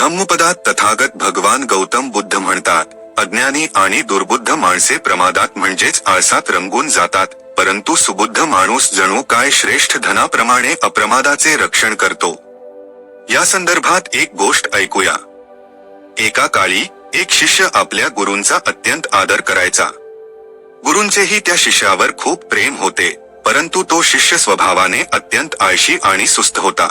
धम्मपदात तथागत भगवान गौतम बुद्ध म्हणतात, अज्ञानी आणि दुर्बुद्ध माणसे प्रमादात म्हणजेच आळसात रंगून जातात, परंतु सुबुद्ध माणूस जणू काय श्रेष्ठ धनाप्रमाणे अप्रमादाचे रक्षण करतो. या संदर्भात एक गोष्ट ऐकूया. एका काळी एक शिष्य आपल्या गुरूंचा अत्यंत आदर करायचा. गुरूंचेही त्या शिष्यावर खूप प्रेम होते, परंतु तो शिष्य स्वभावाने अत्यंत आळशी आणि सुस्त होता.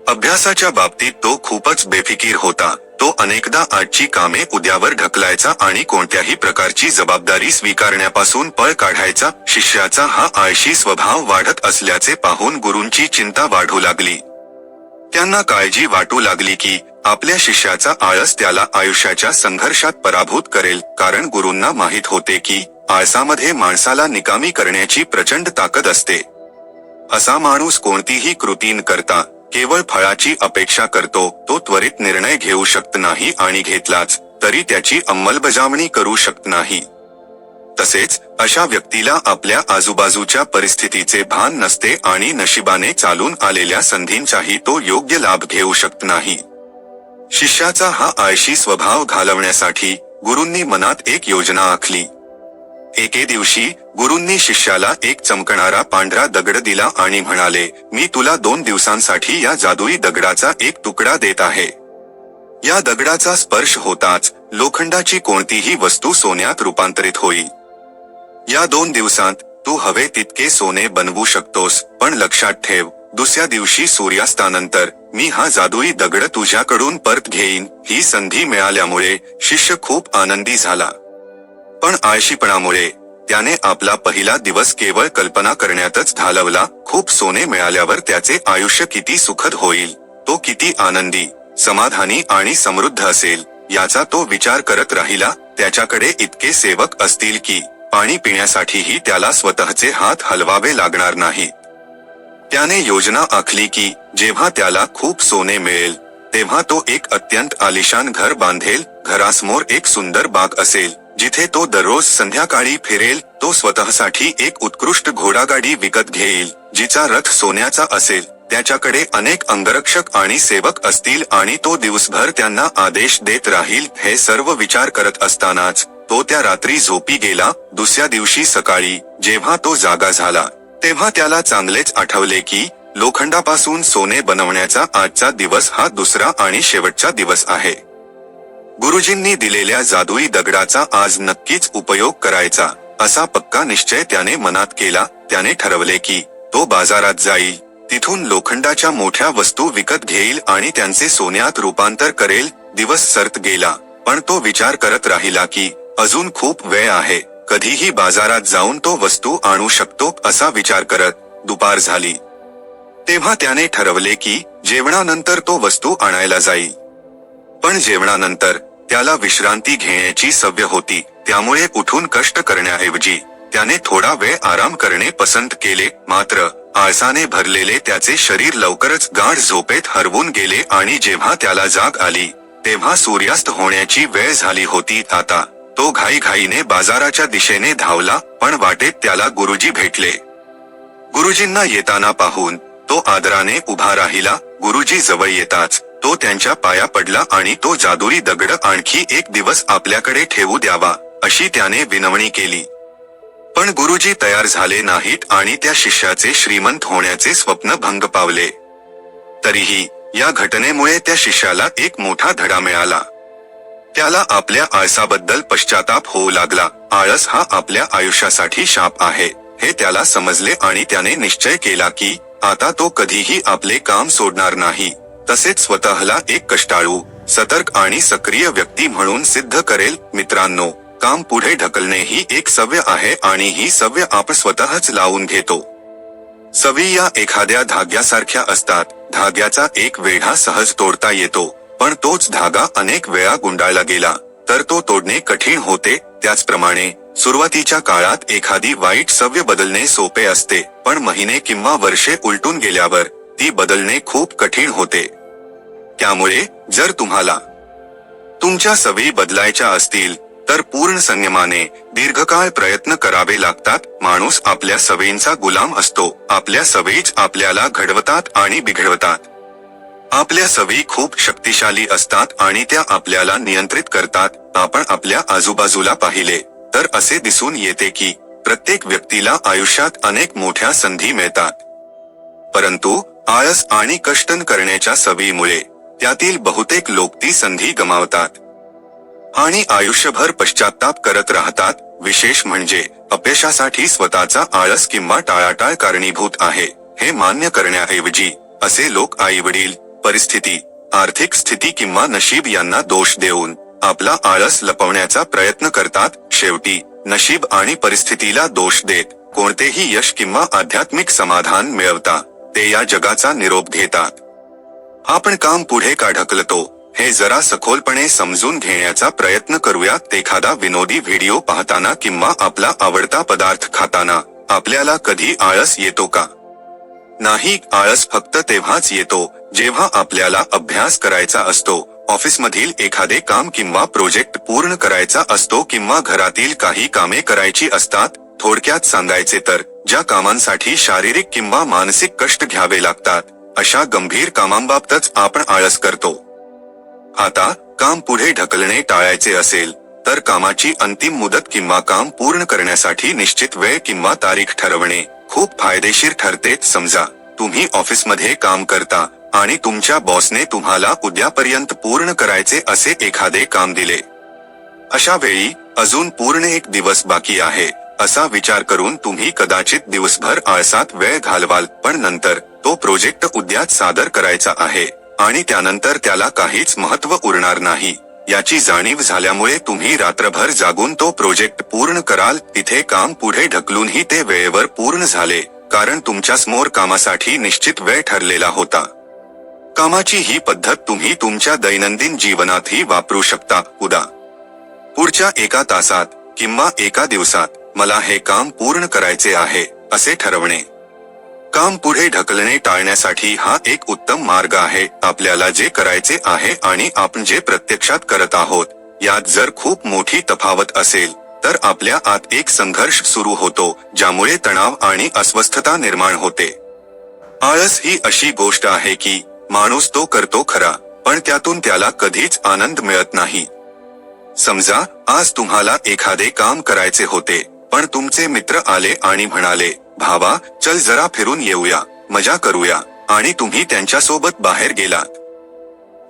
अभ्यासाच्या बाबतीत तो खूपच बेफिकीर होता. तो अनेकदा आजची कामे उद्यावर ढकलायचा आणि कोणत्याही प्रकारची जबाबदारी स्वीकारण्यापासून पळ काढायचा. शिष्याचा हा आळशी स्वभाव वाढत असल्याचे पाहून गुरूंची चिंता वाढू लागली. त्यांना काळजी वाटू लागली की आपल्या शिष्याचा आळस त्याला आयुष्याच्या संघर्षात पराभूत करेल, कारण गुरूंना माहित होते की आळसामध्ये माणसाला निकामी करण्याची प्रचंड ताकद असते. असा माणूस कोणतीही कृती न करता केवळ फळाची अपेक्षा करतो. तो त्वरित निर्णय घेऊ शकत नाही आणि घेतलाच तरी त्याची अंमलबजावणी करू शकत नाही. तसेच अशा व्यक्तीला आपल्या आजूबाजूच्या परिस्थितीचे भान नसते आणि नशिबाने चालून आलेल्या संधींचाही तो योग्य लाभ घेऊ शकत नाही. शिष्याचा हा आळशी स्वभाव घालवण्यासाठी गुरूंनी मनात एक योजना आखली. एके दिवशी गुरूंनी शिष्याला एक चमकणारा पांढरा दगड दिला आणि म्हणाले, मी तुला 2 दिवसांसाठी या जादुई दगडाचा एक तुकडा देत आहे. या दगडाचा स्पर्श होताच लोखंडाची कोणतीही वस्तू सोन्यात रूपांतरित होईल. या 2 दिवसांत तू हवे तितके सोने बनवू शकतोस, पण लक्षात ठेव, दुसऱ्या दिवशी सूर्यास्तानंतर मी हा जादुई दगड तुझ्याकडून परत घेईन. ही संधी मिळाल्यामुळे शिष्य खूप आनंदी झाला. पण आळशीपणामुळे त्याने आपला पहिला दिवस केवळ कल्पना करण्यातच घालवला. खूप सोने मिळाल्यावर त्याचे आयुष्य किती सुखद होईल, तो किती आनंदी, समाधानी आणि समृद्ध असेल, याचा तो विचार करत राहिला. त्याच्याकडे इतके सेवक असतील की पाणी पिण्यासाठीही त्याला स्वतःचे हात हलवावे लागणार नाहीत. त्याने योजना आखली की जेव्हा त्याला खूप सोने मिळेल तेव्हा तो एक अत्यंत आलिशान घर बांधेल. घरासमोर एक सुंदर बाग असेल जिथे तो दररोज संध्याकाळी फिरेल. तो स्वतःसाठी एक उत्कृष्ट घोडागाडी विकत घेईल जिचा रथ सोन्याचा असेल. त्याच्याकडे अनेक अंगरक्षक आणि सेवक असतील आणि तो दिवसभर त्यांना आदेश देत राहील. हे सर्व विचार करत असतानाच तो त्या रात्री झोपी गेला. दुसऱ्या दिवशी सकाळी जेव्हा तो जागा झाला तेव्हा त्याला चांगलेच आठवले की लोखंडापासून सोने बनवण्याचा आजचा दिवस हा दुसरा आणि शेवटचा दिवस आहे. गुरुजींनी दिलेल्या जादुई दगडाचा आज नक्कीच उपयोग करायचा असा पक्का निश्चय त्याने मनात केला. त्याने ठरवले की तो बाजारात जाईल, तिथून लोखंडाच्या मोठ्या वस्तू विकत घेईल आणि त्यांचे सोन्यात रूपांतर करेल. दिवस सरत गेला, पण तो विचार करत राहिला की अजून खूप वेळ आहे, कधीही बाजारात जाऊन तो वस्तू आणू शकतो. असा विचार करत दुपार झाली. तेव्हा त्याने ठरवले की जेवणानंतर तो वस्तू आणायला जाईल. पण जेवणानंतर त्याला विश्रांती घेण्याची सवय होती, त्यामुळे उठून कष्ट करण्याऐवजी त्याने थोडा वेळ आराम करणे पसंत केले. मात्र आळसाने भरलेले त्याचे शरीर लवकरच गाढ झोपेत हरवून गेले आणि जेव्हा त्याला जाग आली तेव्हा सूर्यास्त होण्याची वेळ झाली होती. आता तो घाईघाईने बाजाराच्या दिशेने धावला, पण वाटेत त्याला गुरुजी भेटले. गुरुजींना येताना पाहून तो आदराने उभा राहिला. गुरुजी जवळ येताच तो त्यांच्या पाया पडला आणि तो जादुई दगड आणखी एक दिवस आपल्याकडे ठेवू द्यावा अशी त्याने विनवणी केली. पण गुरुजी तयार झाले नाहीत आणि त्या शिष्याचे श्रीमंत होण्याचे स्वप्न भंग पावले. तरीही या घटनेमुळे त्या शिष्याला एक मोठा धडा मिळाला. त्याला आपल्या आळसाबद्दल पश्चाताप होऊ लागला. आळस हा आपल्या आयुष्यासाठी शाप आहे हे त्याला समजले आणि त्याने निश्चय केला की आता तो कधीही आपले काम सोडणार नाही. तसेच स्वतःला एक कष्टाळू, सतर्क आणि सक्रिय व्यक्ती म्हणून सिद्ध करेल. मित्रांनो, काम पुढे ढकलणे ही एक सवय आहे आणि ही सवय आपण स्वतःच लावून घेतो. सवयी या एखाद्या धाग्यासारख्या असतात. धाग्याचा एक वेढा सहज तोडता येतो, पण तोच धागा अनेक वेळा गुंडाळला गेला तर तो तोडणे कठीण होते. त्याचप्रमाणे सुरुवातीच्या काळात एखादी वाईट सवय बदलणे सोपे असते, पण महिने किंवा वर्षे उलटून गेल्यावर ती बदलणे खूप कठीण होते. त्यामुळे जर तुम्हाला तुमच्या सवयी बदलायच्या असतील तर पूर्ण संयमाने दीर्घकाळ प्रयत्न करावे लागतात. माणूस आपल्या सवयींचा गुलाम असतो. आपल्या सवयीच आपल्याला घडवतात आणि बिघडवतात. आपल्या सवयी खूप शक्तिशाली असतात आणि त्या आपल्याला नियंत्रित करतात. आपण आपल्या आजूबाजूला पाहिले तर असे दिसून येते की प्रत्येक व्यक्तीला आयुष्यात अनेक मोठ्या संधी मिळतात, परंतु आळस आणि कष्ट करण्याच्या सवयीमुळे त्यातील बहुतेक लोक ती संधी गमावतात आणि आयुष्यभर पश्चात्ताप करत राहतात. विशेष म्हणजे अपयशासाठी स्वतःचा आळस किंवा टाळाटाळ कारणीभूत आहे हे मान्य करण्याऐवजी असे लोक आईवडील, परिस्थिती, आर्थिक स्थिती किंवा नशीब यांना दोष देऊन आपला आळस लपवण्याचा प्रयत्न करतात. शेवटी नशीब आणि परिस्थितीला दोष देत कोणतेही यश किंवा आध्यात्मिक समाधान मिळवता ते या जगाचा निरोप घेतात. आपण काम पुढे का ढकलतो हे जरा सखोलपणे समजून घेण्याचा प्रयत्न करूयात. एखादा विनोदी व्हिडिओ पाहताना किंवा आपला आवडता पदार्थ खाताना आपल्याला कधी आळस येतो का? नाही, आळस फक्त तेव्हाच येतो जेव्हा आपल्याला अभ्यास करायचा असतो, ऑफिसमधील एखादे काम किंवा प्रोजेक्ट पूर्ण करायचा असतो किंवा घरातील काही कामे करायची असतात. थोडक्यात सांगायचे तर ज्या कामांसाठी शारीरिक किंवा मानसिक कष्ट घ्यावे लागतात अशा गंभीर कामांबाबतच आपण आळस करतो. आता काम पुढे ढकलणे टाळायचे असेल तर कामाची अंतिम मुदत किंवा काम पूर्ण करण्यासाठी निश्चित वेळ किंवा तारीख ठरवणे खूप फायदेशीर ठरते. समजा तुम्ही ऑफिसमध्ये काम करता आणि तुमच्या बॉसने तुम्हाला उद्यापर्यंत पूर्ण करायचे असे एखादे काम दिले. अशा वेळी अजून पूर्ण एक दिवस बाकी आहे असा विचार करून तुम्ही कदाचित दिवसभर आळसात वेळ घालवाल, पण नंतर तो प्रोजेक्ट उद्याच सादर करायचा आहे आणि त्यानंतर त्याला काहीच महत्त्व उरणार नाही याची जाणीव झाल्यामुळे तुम्ही रात्रभर जागून तो प्रोजेक्ट पूर्ण कराल. तिथे काम पुढे ढकलूनही ते वेळेवर पूर्ण झाले कारण तुमच्यासमोर कामासाठी निश्चित वेळ ठरलेला होता. कामाची ही पद्धत तुम्ही तुमच्या दैनंदिन जीवनातही वापरू शकता. पुढच्या एका तासात किंवा एका दिवसात मला हे काम पूर्ण करायचे आहे असे ठरवणे. काम पुढे ढकलणे टाळण्यासाठी हा एक उत्तम मार्ग आहे. आपल्याला जे करायचे आहे आणि आपण जे प्रत्यक्षात करत आहोत यात जर खूप मोठी तफावत असेल तर आपल्या आत एक संघर्ष सुरू होतो ज्यामुळे तणाव आणि अस्वस्थता निर्माण होते. आळस ही अशी गोष्ट आहे की माणूस तो करतो खरा, पण त्यातून त्याला कधीच आनंद मिळत नाही. समजा आज तुम्हाला एखादे काम करायचे होते पण तुमचे मित्र आले आणि म्हणाले, भावा चल जरा फिरून येऊया, मजा करूया, आणि तुम्ही त्यांच्यासोबत बाहेर गेलात.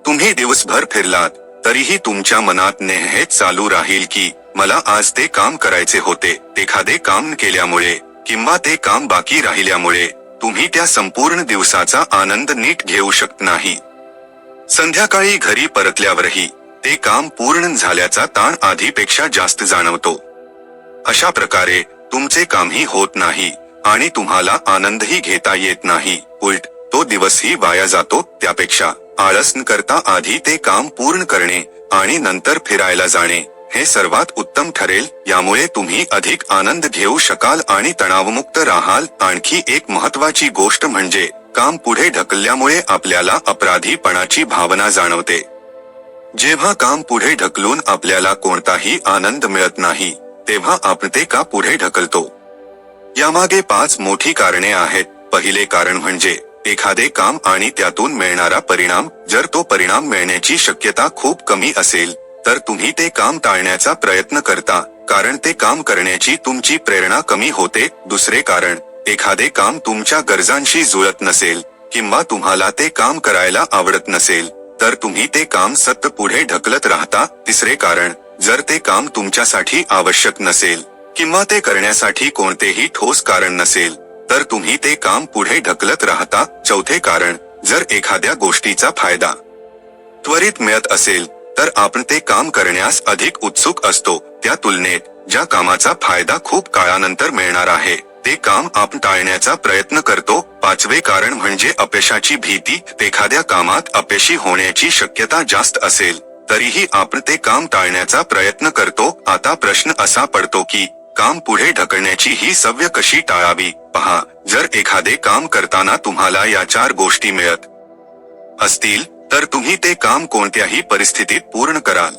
तुम्ही दिवसभर फिरलात तरीही तुमच्या मनात नेहमीच चालू राहील की मला आज ते काम करायचे होते. एखादे काम केल्यामुळे किंवा ते काम बाकी राहिल्यामुळे तुम्ही त्या संपूर्ण दिवसाचा आनंद नीट घेऊ शकत नाही. संध्याकाळी घरी परतल्यावरही ते काम पूर्ण झाल्याचा ताण आधीपेक्षा जास्त जाणवतो. अशा प्रकारे तुमचे कामही होत नाही आणि तुम्हाला आनंदही घेता येत नाही. उलट तो दिवसही वाया जातो. त्यापेक्षा आळस न करता आधी ते काम पूर्ण करणे आणि नंतर फिरायला जाणे हे सर्वात उत्तम ठरेल. यामुळे तुम्ही अधिक आनंद घेऊ शकाल आणि तणावमुक्त राहाल. आणखी एक महत्त्वाची गोष्ट म्हणजे काम पुढे ढकलल्यामुळे आपल्याला अपराधीपणाची भावना जाणवते. जेव्हा काम पुढे ढकलून आपल्याला कोणताही आनंद मिळत नाही तेव्हा आपण ते का पुढे ढकलतो? यामागे 5 मोठी कारणे आहेत. पहिले कारण म्हणजे एखादे काम आणि त्यातून मिळणारा परिणाम. जर तो परिणाम मिळण्याची शक्यता खूप कमी असेल तर तुम्ही ते काम टाळण्याचा प्रयत्न करता कारण ते काम करण्याची तुमची प्रेरणा कमी होते. दुसरे कारण, एखादे काम तुमच्या गरजांशी जुळत नसेल किंवा तुम्हाला ते काम करायला आवडत नसेल तर तुम्ही ते काम सतत पुढे ढकलत राहता. तिसरे कारण, जर ते काम तुमच्यासाठी आवश्यक नसेल किंवा ते करण्यासाठी कोणतेही ठोस कारण नसेल तर तुम्ही ते काम पुढे ढकलत राहता. चौथे कारण, जर एखाद्या गोष्टीचा फायदा त्वरित मिळत असेल तर आपण ते काम करण्यास अधिक उत्सुक असतो त्या तुलनेत ज्या कामाचा फायदा खूप काळानंतर मिळणार आहे ते काम आपण टाळण्याचा प्रयत्न करतो. पाचवे कारण म्हणजे अपयशाची भीती. एखाद्या कामात अपयशी होण्याची शक्यता जास्त असेल तरीही आपण ते काम टाळण्याचा प्रयत्न करतो. आता प्रश्न असा पडतो की काम पुढे ढकलण्याची ही सवय कशी टाळावी? पहा, जर एखादे काम करताना तुम्हाला या 4 गोष्टी मिळत असतील तर तुम्ही ते काम कोणत्याही परिस्थितीत पूर्ण कराल.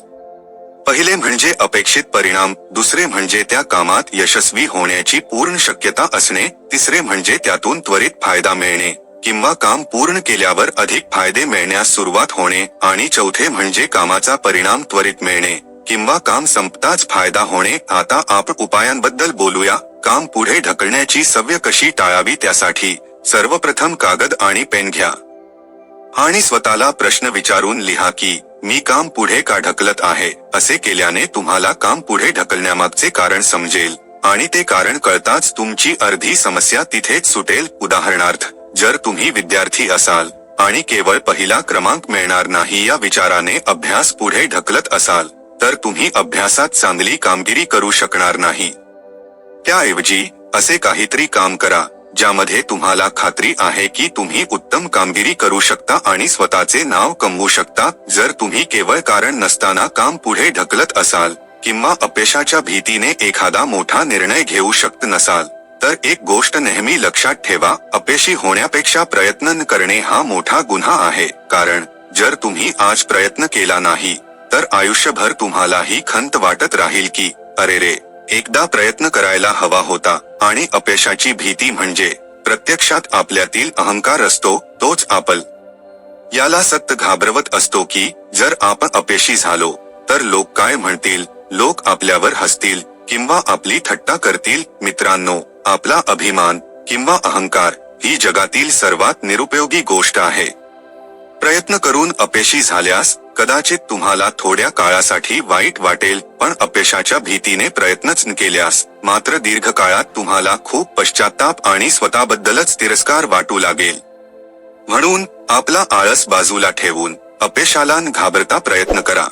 पहिले म्हणजे अपेक्षित परिणाम, दुसरे म्हणजे त्या कामात यशस्वी होण्याची पूर्ण शक्यता असणे, तिसरे म्हणजे त्यातून त्वरित फायदा मिळणे किंवा काम पूर्ण केल्यावर अधिक फायदे मिळण्यास सुरुवात होणे, आणि चौथे म्हणजे कामाचा परिणाम त्वरित मिळणे किंवा काम संपताच फायदा होणे. आता आपण उपायांबद्दल बोलूया. काम पुढे ढकलण्याची सवय कशी टाळावी त्यासाठी सर्वप्रथम कागद आणि पेन घ्या आणि स्वतःला प्रश्न विचारून लिहा की मी काम पुढे का ढकलत आहे. असे केल्याने तुम्हाला काम पुढे ढकलण्यामागचे कारण समजेल आणि ते कारण कळताच तुमची अर्धी समस्या तिथेच सुटेल. उदाहरणार्थ, जर तुम्ही विद्यार्थी असाल आणि केवळ पहिला क्रमांक मिळणार नाही या विचाराने अभ्यास पुढे ढकलत असाल तर तुम्ही अभ्यासात चांगली कामगिरी करू शकणार नाही. त्याऐवजी असे काहीतरी काम करा ज्यामध्ये तुम्हाला खात्री आहे की तुम्ही उत्तम कामगिरी करू शकता आणि स्वतःचे नाव कमवू शकता. जर तुम्ही केवळ कारण नसताना काम पुढे ढकलत असाल किंवा अपयशाच्या भीतीने एखादा मोठा निर्णय घेऊ शकत नसाल तर एक गोष्ट नेहमी लक्षात ठेवा, अपयशी होण्यापेक्षा प्रयत्न न करणे हा मोठा गुन्हा आहे. कारण जर तुम्ही आज प्रयत्न केला नाही तर आयुष्यभर तुम्हालाही खंत वाटत राहील की अरे रे, एकदा प्रयत्न करायला हवा होता. आणि अपयशाची भीती म्हणजे प्रत्यक्षात आपल्यातील अहंकार असतो, तोच आपल याला सतत घाबरवत असतो की जर आपण अपयशी झालो तर लोक काय म्हणतील, लोक आपल्यावर हसतील किंवा आपली थट्टा करतील. मित्रांनो, आपला अभिमान किंवा अहंकार ही जगातील सर्वात निरुपयोगी गोष्ट आहे. प्रयत्न करून अपयशी झाल्यास कदाचित तुम्हाला थोड्या काळासाठी वाईट वाटेल, पण अपयशाच्या भीतीने प्रयत्नच न केल्यास मात्र दीर्घकाळात तुम्हाला खूप पश्चाताप आणि स्वतःबद्दलच तिरस्कार वाटू लागेल. म्हणून आपला आळस बाजूला ठेवून अपयशाला न घाबरता प्रयत्न करा.